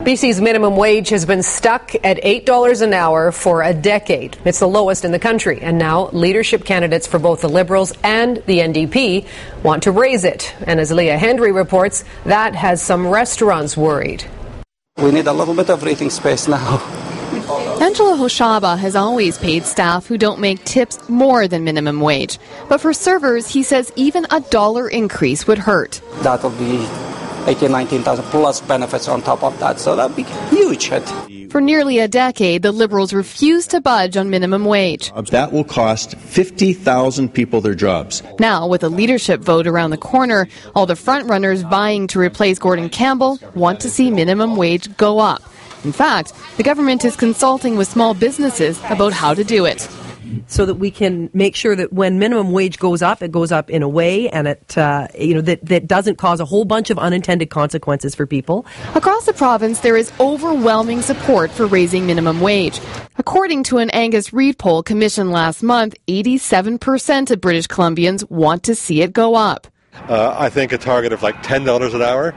BC's minimum wage has been stuck at $8 an hour for a decade. It's the lowest in the country, and now leadership candidates for both the Liberals and the NDP want to raise it. And as Leah Hendry reports, that has some restaurants worried. We need a little bit of breathing space now. Angela Hoshaba has always paid staff who don't make tips more than minimum wage. But for servers, he says even a $1 increase would hurt. That'll be 19,000 plus benefits on top of that, so that'd be a huge hit. For nearly a decade, the Liberals refused to budge on minimum wage. That will cost 50,000 people their jobs. Now, with a leadership vote around the corner, all the frontrunners vying to replace Gordon Campbell want to see minimum wage go up. In fact, the government is consulting with small businesses about how to do it. So that we can make sure that when minimum wage goes up, it goes up in a way and it, that doesn't cause a whole bunch of unintended consequences for people. Across the province, there is overwhelming support for raising minimum wage. According to an Angus Reid poll commissioned last month, 87% of British Columbians want to see it go up. I think a target of like $10 an hour,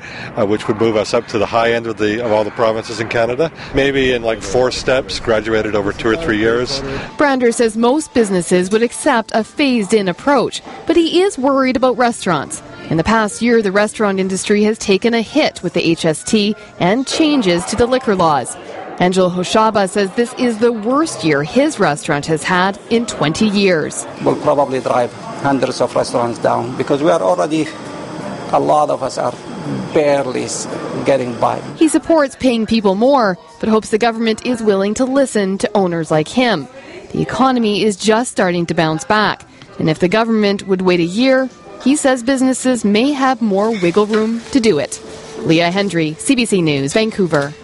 which would move us up to the high end of all the provinces in Canada. Maybe in like 4 steps, graduated over 2 or 3 years. Brander says most businesses would accept a phased-in approach, but he is worried about restaurants. In the past year, the restaurant industry has taken a hit with the HST and changes to the liquor laws. Angela Hoshaba says this is the worst year his restaurant has had in 20 years. We'll probably drive hundreds of restaurants down because we are already, a lot of us are barely getting by. He supports paying people more, but hopes the government is willing to listen to owners like him. The economy is just starting to bounce back, and if the government would wait a year, he says businesses may have more wiggle room to do it. Leah Hendry, CBC News, Vancouver.